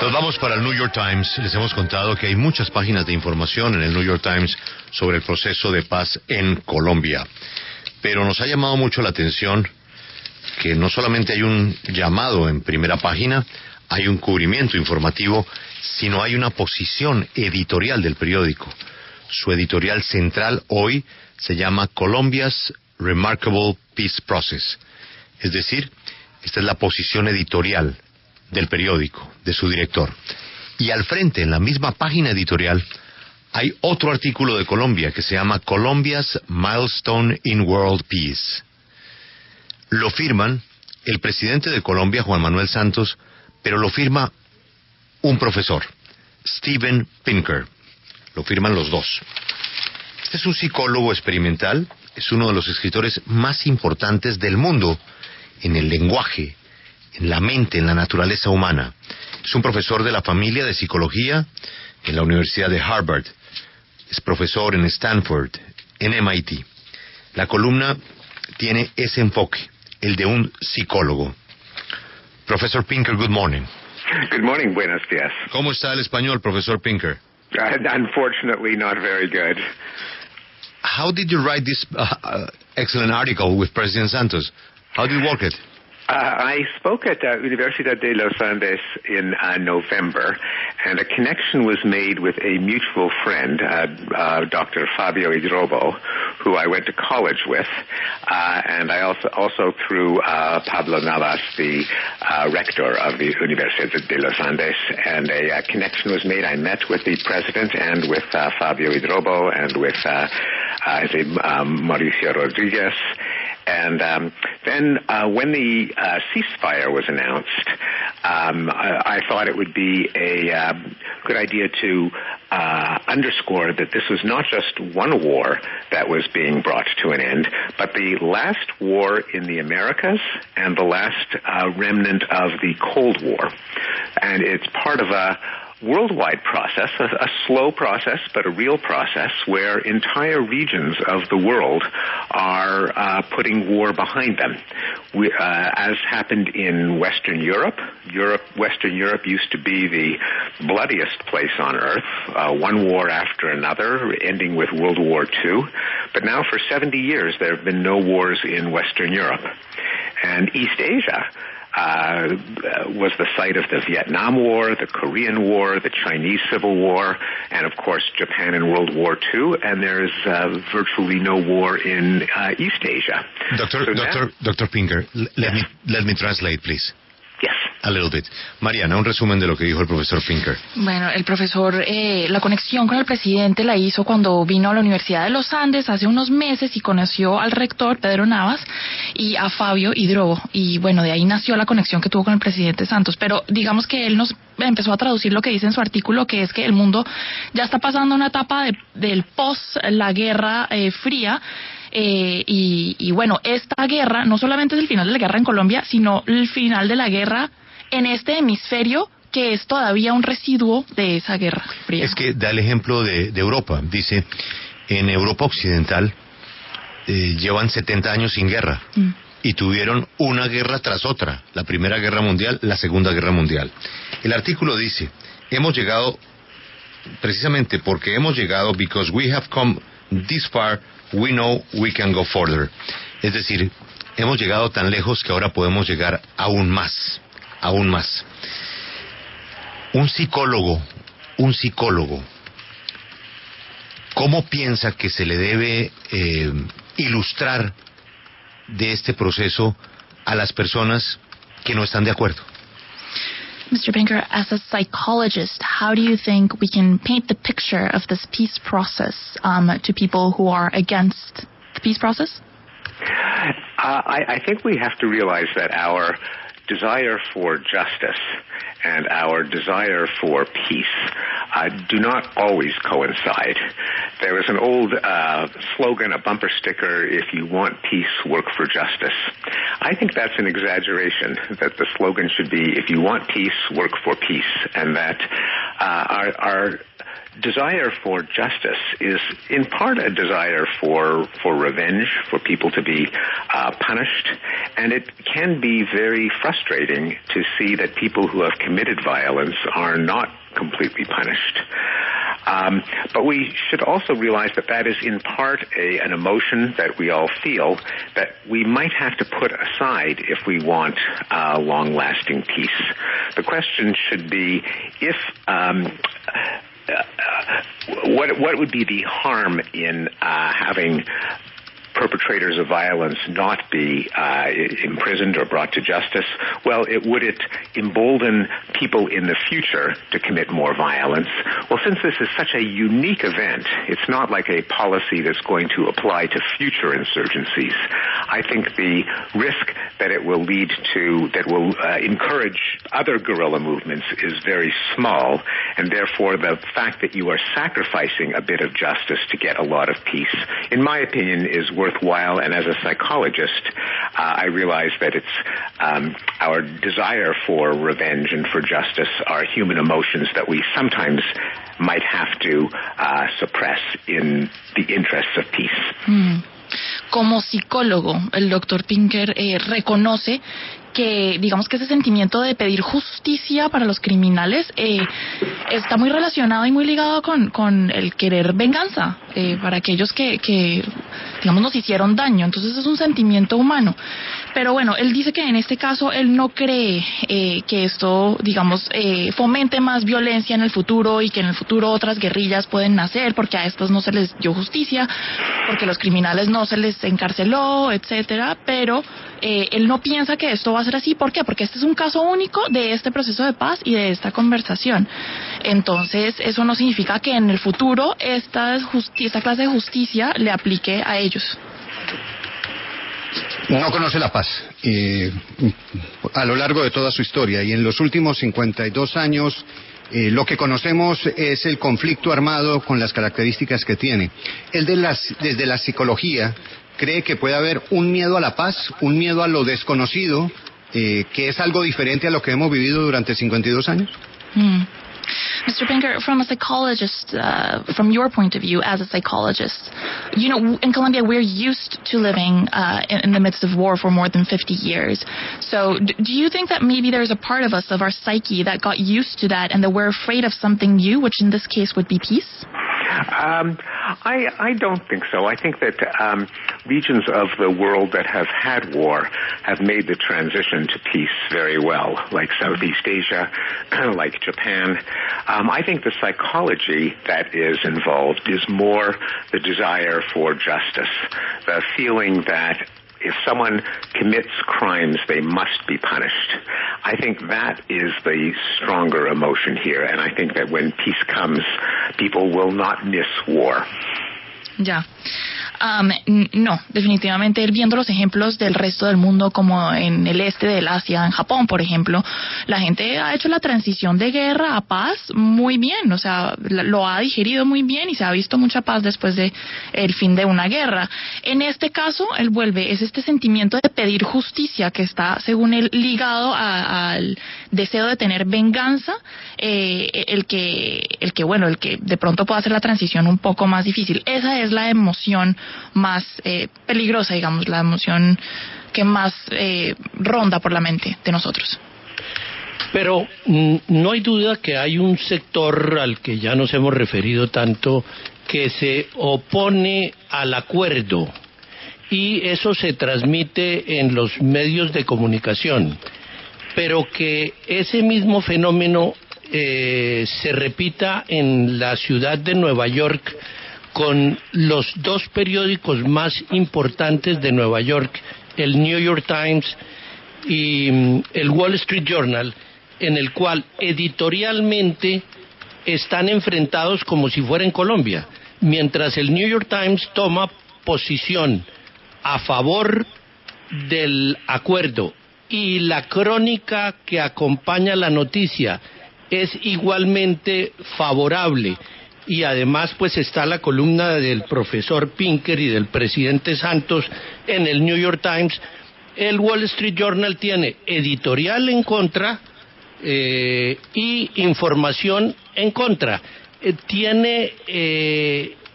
Nos vamos para el New York Times. Les hemos contado que hay muchas páginas de información en el New York Times sobre el proceso de paz en Colombia. Pero nos ha llamado mucho la atención que no solamente hay un llamado en primera página, hay un cubrimiento informativo, sino hay una posición editorial del periódico. Su editorial central hoy se llama Colombia's Remarkable Peace Process. Es decir, esta es la posición editorial del periódico, de su director. Y al frente, en la misma página editorial, hay otro artículo de Colombia que se llama Colombia's Milestone in World Peace. Lo firman el presidente de Colombia, Juan Manuel Santos, pero lo firma un profesor, Steven Pinker. Lo firman los dos. Este es un psicólogo experimental, es uno de los escritores más importantes del mundo en el lenguaje, en la mente, en la naturaleza humana. Es un profesor de la familia de psicología en la Universidad de Harvard. Es profesor en Stanford, en MIT. La columna tiene ese enfoque, el de un psicólogo. Profesor Pinker, good morning. Good morning, buenos días. ¿Cómo está el español, profesor Pinker? Unfortunately, not very good. How did you write this excellent article with President Santos? How did you work it? I spoke at Universidad de los Andes in November, and a connection was made with a mutual friend, Dr. Fabio Hidrobo, who I went to college with, and I also through Pablo Navas, the rector of the Universidad de los Andes, and a connection was made. I met with the president and with Fabio Hidrobo and with Mauricio Rodriguez. And then when the ceasefire was announced, I thought it would be a good idea to underscore that this was not just one war that was being brought to an end, but the last war in the Americas and the last remnant of the Cold War. And it's part of a worldwide process, a slow process, but a real process where entire regions of the world are putting war behind them. As happened in Western Europe, Western Europe used to be the bloodiest place on earth, one war after another, ending with World War II. But now for 70 years, there have been no wars in Western Europe. And East Asia was the site of the Vietnam War, the Korean War, the Chinese Civil War, and of course Japan in World War II, and there's virtually no war in East Asia. Dr. Pinker, let me translate, please. Yes. A little bit. Mariana, un resumen de lo que dijo el profesor Pinker. Bueno, el profesor, la conexión con el presidente la hizo cuando vino a la Universidad de los Andes hace unos meses y conoció al rector Pedro Navas y a Fabio Hidrobo. Y bueno, de ahí nació la conexión que tuvo con el presidente Santos. Pero digamos que él nos empezó a traducir lo que dice en su artículo, que es que el mundo ya está pasando una etapa del post la Guerra Fría. Y bueno, esta guerra no solamente es el final de la guerra en Colombia, sino el final de la guerra en este hemisferio, que es todavía un residuo de esa guerra fría. Es que da el ejemplo de Europa. Dice, en Europa Occidental llevan 70 años sin guerra y tuvieron una guerra tras otra, la Primera Guerra Mundial, la Segunda Guerra Mundial. El artículo dice, hemos llegado, precisamente porque hemos llegado, because we have come this far, we know we can go further. Es decir, hemos llegado tan lejos que ahora podemos llegar aún más, aún más. Un psicólogo, ¿cómo piensa que se le debe ilustrar de este proceso a las personas que no están de acuerdo? Mr. Pinker, as a psychologist, how do you think we can paint the picture of this peace process to people who are against the peace process? I think we have to realize that our desire for justice and our desire for peace do not always coincide. There was an old slogan, a bumper sticker, if you want peace, work for justice. I think that's an exaggeration, that the slogan should be, if you want peace, work for peace, and that our desire for justice is in part a desire for revenge, for people to be punished, and it can be very frustrating to see that people who have committed violence are not completely punished. But we should also realize that that is in part an emotion that we all feel that we might have to put aside if we want long-lasting peace. The question should be if what would be the harm in having perpetrators of violence not be imprisoned or brought to justice? Well, would it embolden people in the future to commit more violence? Well, since this is such a unique event, it's not like a policy that's going to apply to future insurgencies. I think the risk that it will lead to, that will encourage other guerrilla movements is very small, and therefore the fact that you are sacrificing a bit of justice to get a lot of peace, in my opinion, is worthwhile. And as a psychologist, I realize that it's our desire for revenge and for justice are human emotions that we sometimes might have to suppress in the interests of peace. Como psicólogo, el doctor Pinker reconoce que, digamos que ese sentimiento de pedir justicia para los criminales está muy relacionado y muy ligado con el querer venganza para aquellos que digamos nos hicieron daño. Entonces es un sentimiento humano. Pero bueno, él dice que en este caso él no cree que esto, digamos, fomente más violencia en el futuro y que en el futuro otras guerrillas pueden nacer porque a estas no se les dio justicia, porque los criminales no se les encarceló, etcétera. Pero él no piensa que esto va a ser así. ¿Por qué? Porque este es un caso único de este proceso de paz y de esta conversación. Entonces, eso no significa que en el futuro esta clase de justicia le aplique a ellos. No conoce la paz a lo largo de toda su historia, y en los últimos 52 años lo que conocemos es el conflicto armado con las características que tiene. Él desde la psicología cree que puede haber un miedo a la paz, un miedo a lo desconocido, que es algo diferente a lo que hemos vivido durante 52 años. Mr. Pinker, from a psychologist, from your point of view as a psychologist, you know, in Colombia we're used to living in the midst of war for more than 50 years. So do you think that maybe there's a part of us, of our psyche, that got used to that and that we're afraid of something new, which in this case would be peace? I don't think so. I think that regions of the world that have had war have made the transition to peace very well, like Southeast Asia, like Japan. I think the psychology that is involved is more the desire for justice, the feeling that if someone commits crimes, they must be punished. I think that is the stronger emotion here, and I think that when peace comes, people will not miss war. Ya. No, definitivamente él viendo los ejemplos del resto del mundo, como en el este del Asia, en Japón, por ejemplo, la gente ha hecho la transición de guerra a paz muy bien, o sea, lo ha digerido muy bien y se ha visto mucha paz después de el fin de una guerra. En este caso, él vuelve, es este sentimiento de pedir justicia que está, según él, ligado al deseo de tener venganza, el que de pronto pueda hacer la transición un poco más difícil. Esa es la emoción más peligrosa, digamos, la emoción que más ronda por la mente de nosotros. Pero no hay duda que hay un sector al que ya nos hemos referido tanto que se opone al acuerdo, y eso se transmite en los medios de comunicación, pero que ese mismo fenómeno se repita en la ciudad de Nueva York con los dos periódicos más importantes de Nueva York, el New York Times y el Wall Street Journal, en el cual editorialmente están enfrentados como si fuera en Colombia, mientras el New York Times toma posición a favor del acuerdo y la crónica que acompaña la noticia es igualmente favorable. Y además pues está la columna del profesor Pinker y del presidente Santos en el New York Times. El Wall Street Journal tiene editorial en contra y información en contra. ¿tiene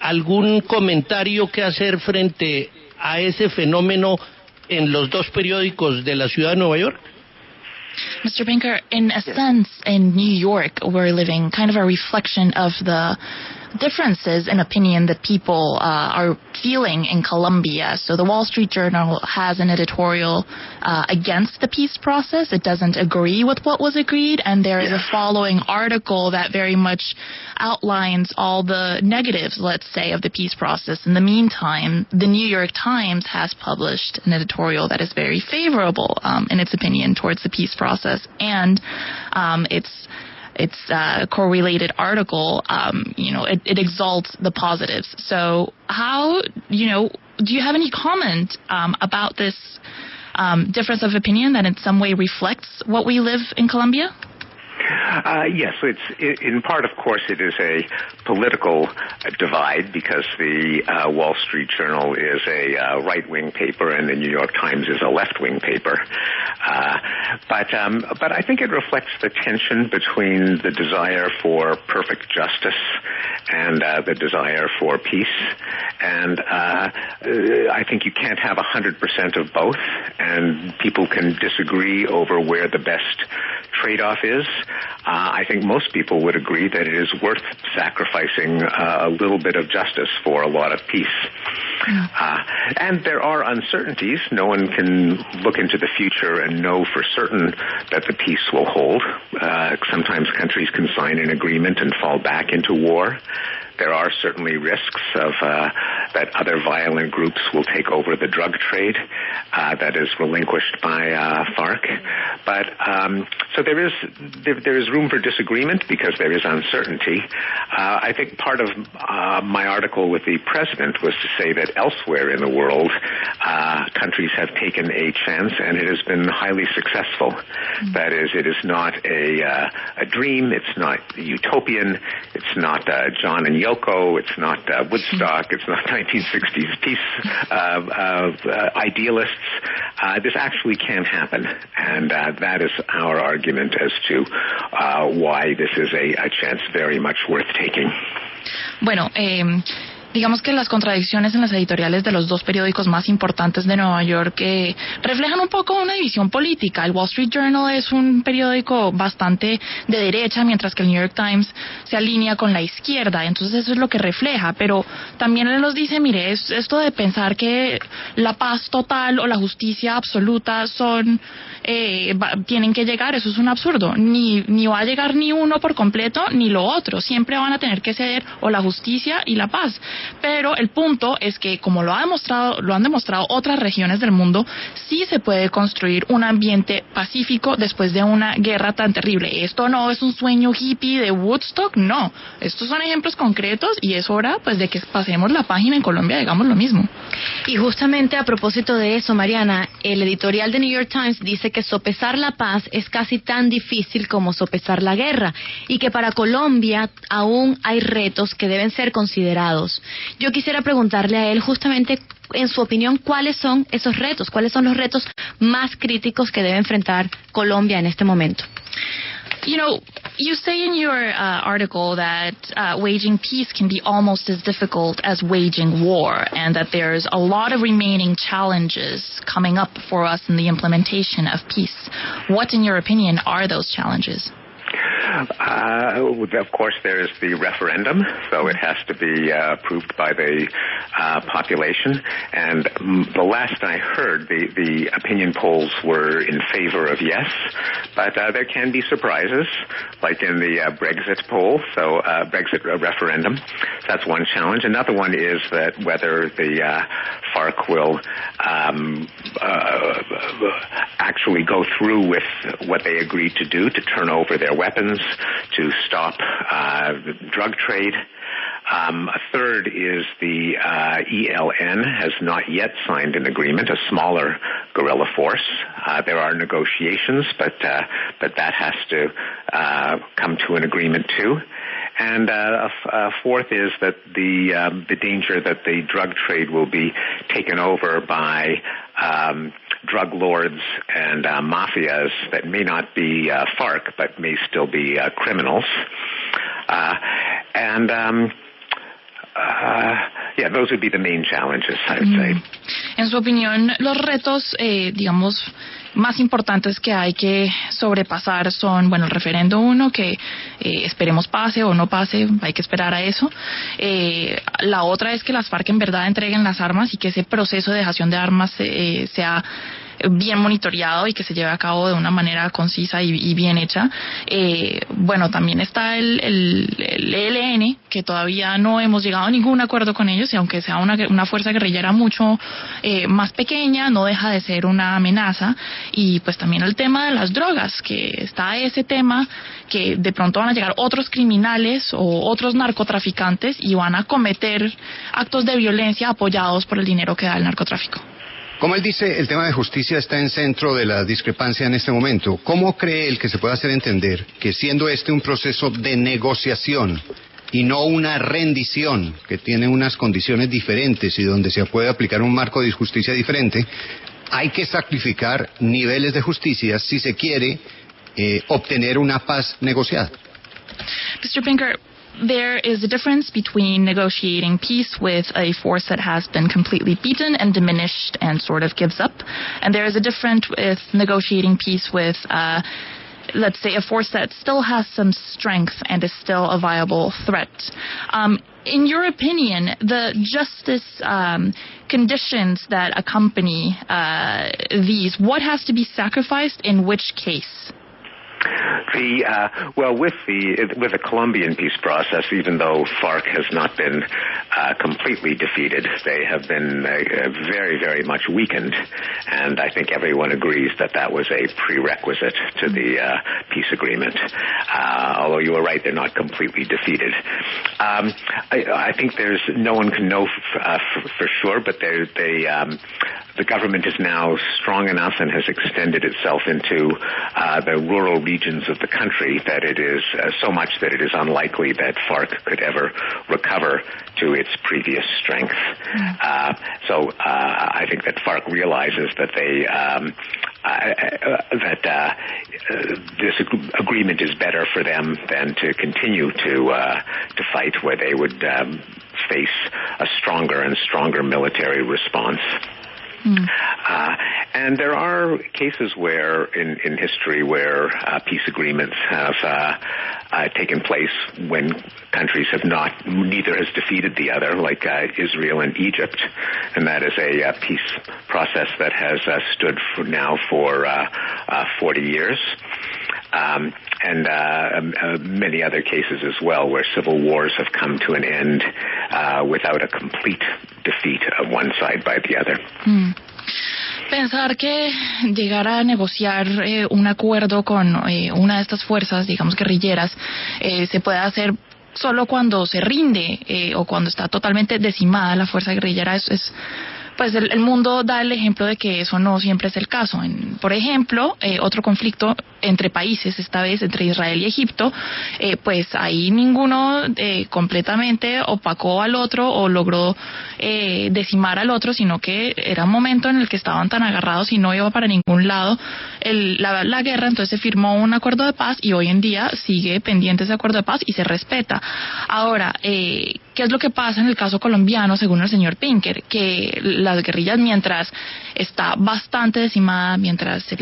algún comentario que hacer frente a ese fenómeno en los dos periódicos de la ciudad de Nueva York? Mr. Pinker, in a sense, in New York, we're living kind of a reflection of the differences in opinion that people are feeling in Colombia. So the Wall Street Journal has an editorial against the peace process. It doesn't agree with what was agreed, and there is a following article that very much outlines all the negatives, let's say, of the peace process. In the meantime, the New York Times has published an editorial that is very favorable in its opinion towards the peace process, and its correlated article, it exalts the positives. So how, do you have any comment about this difference of opinion that in some way reflects what we live in Colombia? Yes, in part, of course, it is a political divide because the Wall Street Journal is a right-wing paper and the New York Times is a left-wing paper. But I think it reflects the tension between the desire for perfect justice and the desire for peace. And I think you can't have 100% of both, and people can disagree over where the best trade-off is. I think most people would agree that it is worth sacrificing a little bit of justice for a lot of peace. And there are uncertainties. No one can look into the future and know for certain that the peace will hold. Sometimes countries can sign an agreement and fall back into war. There are certainly risks of that other violent groups will take over the drug trade that is relinquished by FARC. But so there is room for disagreement because there is uncertainty. I think part of my article with the president was to say that elsewhere in the world, countries have taken a chance and it has been highly successful. That is, it is not a dream. It's not utopian. It's not John and Yoko. It's not Woodstock. It's not 1960s peace idealists. This actually can happen, and that is our argument as to why this is a chance very much worth taking. Bueno, digamos que las contradicciones en las editoriales de los dos periódicos más importantes de Nueva York reflejan un poco una división política. El Wall Street Journal es un periódico bastante de derecha, mientras que el New York Times se alinea con la izquierda. Entonces eso es lo que refleja, pero también él nos dice, mire, esto de pensar que la paz total o la justicia absoluta tienen que llegar, eso es un absurdo. Ni va a llegar ni uno por completo ni lo otro. Siempre van a tener que ceder o la justicia y la paz. Pero el punto es que, como lo han demostrado otras regiones del mundo, sí se puede construir un ambiente pacífico después de una guerra tan terrible. Esto no es un sueño hippie de Woodstock, no. Estos son ejemplos concretos y es hora pues de que pasemos la página en Colombia, digamos lo mismo. Y justamente a propósito de eso, Mariana, el editorial de New York Times dice que sopesar la paz es casi tan difícil como sopesar la guerra y que para Colombia aún hay retos que deben ser considerados. Yo quisiera preguntarle a él justamente, en su opinión, ¿cuáles son esos retos? ¿Cuáles son los retos más críticos que debe enfrentar Colombia en este momento? You say in your article that waging peace can be almost as difficult as waging war, and that there's a lot of remaining challenges coming up for us in the implementation of peace. What, in your opinion, are those challenges? Of course, there is the referendum, so it has to be approved by the population. And the last I heard, the opinion polls were in favor of yes, but there can be surprises, like in the Brexit poll, so Brexit referendum. That's one challenge. Another one is that whether the FARC will actually go through with what they agreed to do, to turn over their weapons, to stop the drug trade. A third is the ELN has not yet signed an agreement, a smaller guerrilla force. There are negotiations, but that has to come to an agreement too. And a fourth is that the danger that the drug trade will be taken over by drug lords and mafias that may not be FARC but may still be criminals. And those would be the main challenges, I would say. En su opinión, los retos, digamos, más importantes que hay que sobrepasar son, bueno, el referendo 1, que esperemos pase o no pase, hay que esperar a eso. La otra es que las FARC en verdad entreguen las armas y que ese proceso de dejación de armas sea bien monitoreado y que se lleve a cabo de una manera concisa y bien hecha. Bueno, también está el ELN, que todavía no hemos llegado a ningún acuerdo con ellos, y aunque sea una fuerza guerrillera mucho más pequeña, no deja de ser una amenaza. Y pues también el tema de las drogas, que está ese tema que de pronto van a llegar otros criminales o otros narcotraficantes y van a cometer actos de violencia apoyados por el dinero que da el narcotráfico. Como él dice, el tema de justicia está en centro de la discrepancia en este momento. ¿Cómo cree él que se puede hacer entender que, siendo este un proceso de negociación y no una rendición, que tiene unas condiciones diferentes y donde se puede aplicar un marco de justicia diferente, hay que sacrificar niveles de justicia si se quiere obtener una paz negociada? Mr. Pinker, there is a difference between negotiating peace with a force that has been completely beaten and diminished and sort of gives up, and there is a difference with negotiating peace with, let's say, a force that still has some strength and is still a viable threat. In your opinion, the justice conditions that accompany these, what has to be sacrificed in which case? With the Colombian peace process, even though FARC has not been completely defeated, they have been very, very much weakened, and I think everyone agrees that was a prerequisite to the peace agreement. Although you were right, they're not completely defeated. I think no one can know for sure, but the government is now strong enough and has extended itself into the rural regions of the country that it is so much that it is unlikely that FARC could ever recover to its previous strength. So I think that FARC realizes that this agreement is better for them than to continue to fight, where they would face a stronger and stronger military response. And there are cases where, in history, where peace agreements have taken place when countries have neither has defeated the other, like Israel and Egypt, and that is a peace process that has stood for 40 years. And many other cases as well, where civil wars have come to an end without a complete defeat of one side by the other. Pensar que llegar a negociar un acuerdo con una de estas fuerzas, digamos guerrilleras, se puede hacer solo cuando se rinde o cuando está totalmente decimada la fuerza guerrillera, pues el mundo da el ejemplo de que eso no siempre es el caso. Por ejemplo, otro conflicto entre países, esta vez entre Israel y Egipto, pues ahí ninguno completamente opacó al otro o logró decimar al otro, sino que era un momento en el que estaban tan agarrados y no iba para ningún lado la guerra. Entonces se firmó un acuerdo de paz y hoy en día sigue pendiente ese acuerdo de paz y se respeta. Ahora, ¿qué es lo que pasa en el caso colombiano, según el señor Pinker? Que las guerrillas, mientras está bastante decimada, mientras se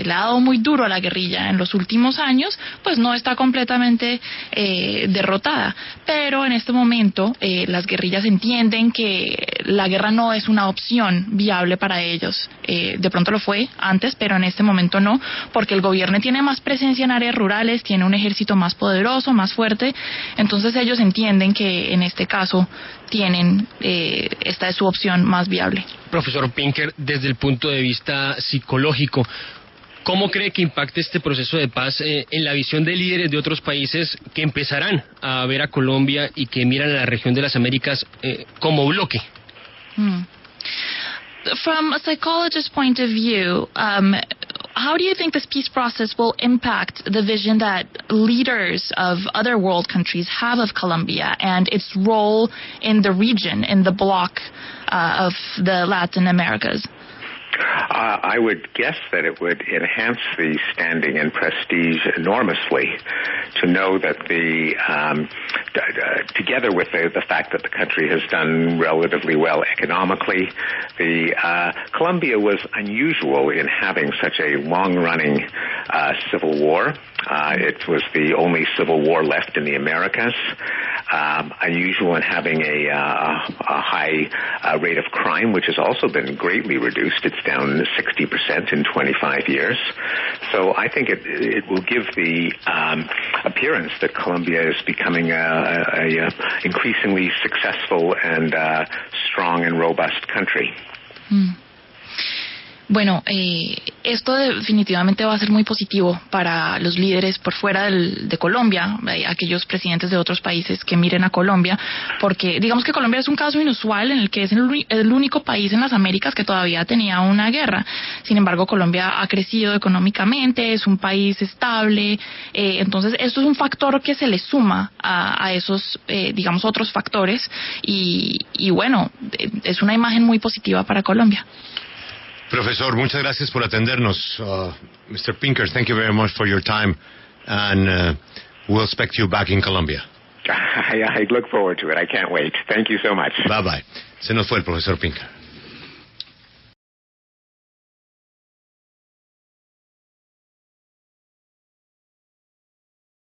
le ha dado muy duro a la guerrilla en los últimos años, pues no está completamente derrotada. Pero en este momento las guerrillas entienden que la guerra no es una opción viable para ellos. De pronto lo fue antes, pero en este momento no, porque el gobierno tiene más presencia en áreas rurales, tiene un ejército más poderoso, más fuerte. Entonces ellos entienden que en este caso esta es su opción más viable. Profesor Pinker, desde el punto de vista psicológico, ¿cómo cree que impacte este proceso de paz en la visión de líderes de otros países que empezarán a ver a Colombia y que miran a la región de las Américas como bloque? From a psychologist's point of view, how do you think this peace process will impact the vision that leaders of other world countries have of Colombia and its role in the region, in the bloc of the Latin Americas? I would guess that it would enhance the standing and prestige enormously to know that together with the fact that the country has done relatively well economically, Colombia was unusual in having such a long-running civil war. It was the only civil war left in the Americas. Unusual in having a high rate of crime, which has also been greatly reduced. It's down 60% in 25 years. So I think it will give the appearance that Colombia is becoming a increasingly successful and strong and robust country. Bueno, esto definitivamente va a ser muy positivo para los líderes por fuera de Colombia, aquellos presidentes de otros países que miren a Colombia, porque digamos que Colombia es un caso inusual en el que es el único país en las Américas que todavía tenía una guerra. Sin embargo, Colombia ha crecido económicamente, es un país estable, entonces esto es un factor que se le suma a esos, digamos, otros factores y bueno, es una imagen muy positiva para Colombia. Profesor, muchas gracias por atendernos. Mr. Pinker, thank you very much for your time, and we'll expect you back in Colombia. I look forward to it. I can't wait. Thank you so much. Bye bye. Se nos fue el profesor Pinker.